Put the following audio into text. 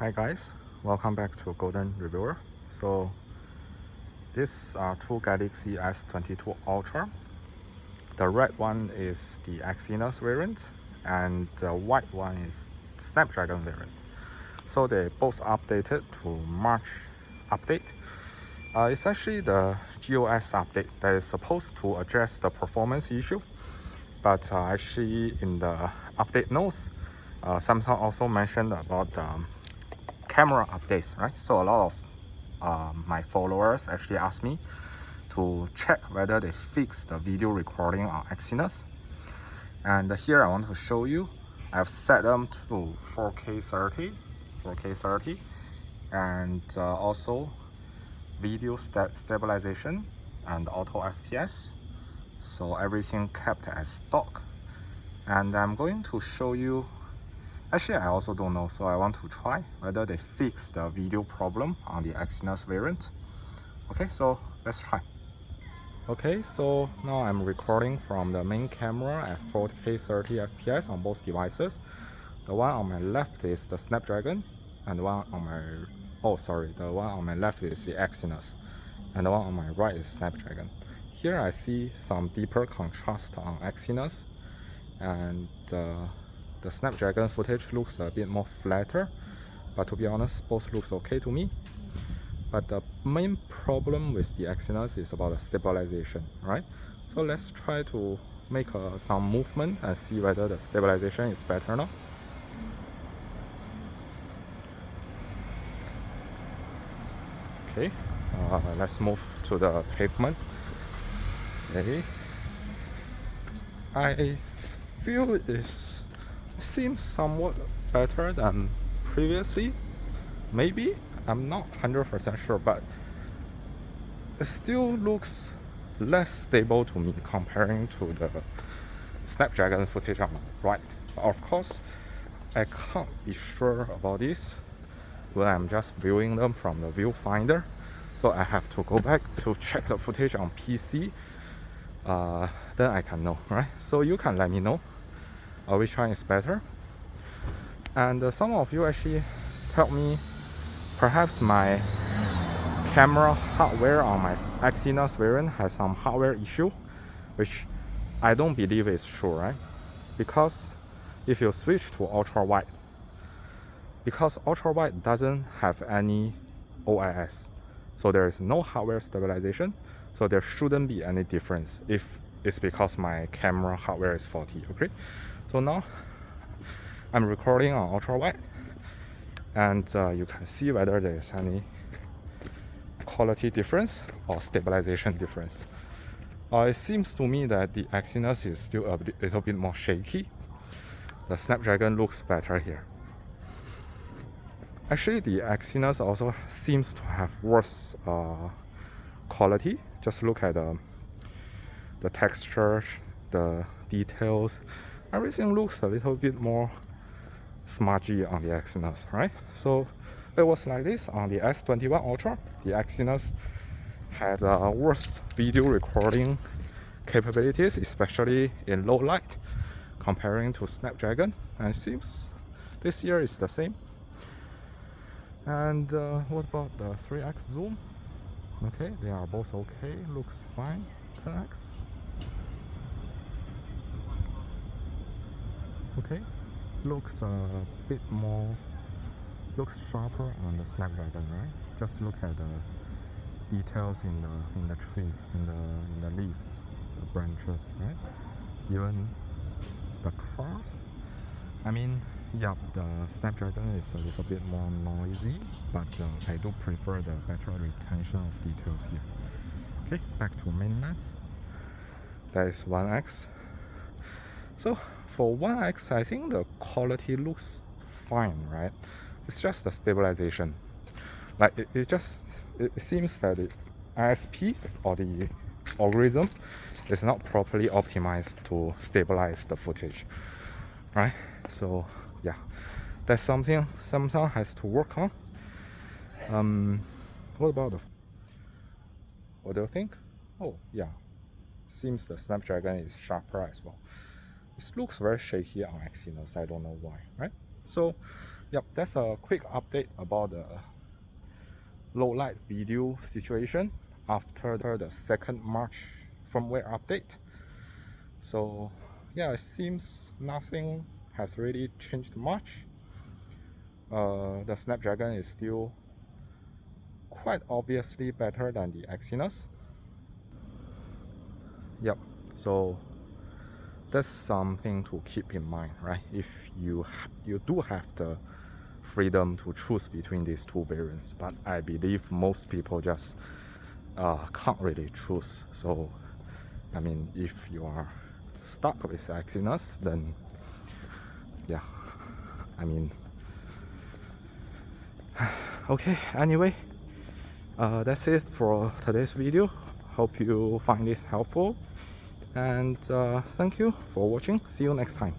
Hi guys, welcome back to Golden Reviewer. So these are two Galaxy S22 Ultra. The red one is the Exynos variant and the white one is Snapdragon variant. So they both updated to March update. It's actually the GOS update that is supposed to address the performance issue, but actually in the update notes, Samsung also mentioned about camera updates, right? So a lot of my followers actually asked me to check whether they fixed the video recording on Exynos. And here I want to show you, I've set them to 4K 30, and also video stabilization and auto FPS. So everything kept as stock. And I'm going to show you, actually I also don't know, so I want to try whether they fix the video problem on the Exynos variant. Okay, so let's try. Okay, so now I'm recording from the main camera at 4K 30 FPS on both devices. The one on my left is the Snapdragon, and the one on my the one on my left is the Exynos, and the one on my right is Snapdragon. Here I see some deeper contrast on Exynos, and the Snapdragon footage looks a bit more flatter, but to be honest, both looks okay to me. But the main problem with the Exynos is about the stabilization, right? So let's try to make some movement and see whether the stabilization is better now. Okay, let's move to the pavement. Okay, I feel it seems somewhat better than previously. Maybe, I'm not 100% sure, but it still looks less stable to me comparing to the Snapdragon footage on the right. Of course, I can't be sure about this when I'm just viewing them from the viewfinder, so I have to go back to check the footage on PC. Then I can know, right? So you can let me know which one is better. And some of you actually tell me perhaps my camera hardware on my Exynos variant has some hardware issue, which I don't believe is true, right? Because if you switch to ultra wide, because ultra wide doesn't have any OIS, so there is no hardware stabilization, so there shouldn't be any difference if it's because my camera hardware is faulty. Okay, so now I'm recording on ultra wide, and you can see whether there is any quality difference or stabilization difference. It seems to me that the Exynos is still a little bit more shaky. The Snapdragon looks better here. Actually, the Exynos also seems to have worse quality. Just look at the texture, the details. Everything looks a little bit more smudgy on the Exynos, right? So it was like this on the S21 Ultra. The Exynos had worse video recording capabilities, especially in low light, comparing to Snapdragon, and it seems this year is the same. And what about the 3x zoom? Okay, they are both okay, looks fine. 10x. Okay, looks a bit more, looks sharper on the Snapdragon, right? Just look at the details in the tree, in the leaves, the branches, right? Even the cars. I mean, yeah, the Snapdragon is a little bit more noisy, but I do prefer the better retention of details here. Okay, back to main lens. That is 1x. So for 1x, I think the quality looks fine, right? It's just the stabilization. Like it seems that the ISP or the algorithm is not properly optimized to stabilize the footage, right? So yeah, that's something Samsung has to work on. What about what do you think? Oh yeah, seems the Snapdragon is sharper as well. It looks very shaky on Exynos, I don't know why, right? So Yep, that's a quick update about the low light video situation after the second March firmware update. So yeah, it seems nothing has really changed much. The Snapdragon is still quite obviously better than the Exynos. Yep, so that's something to keep in mind, right? If you do have the freedom to choose between these two variants, but I believe most people just can't really choose. So I mean, if you are stuck with Exynos, then yeah, I mean, okay, anyway, that's it for today's video. Hope you find this helpful, and thank you for watching. See you next time.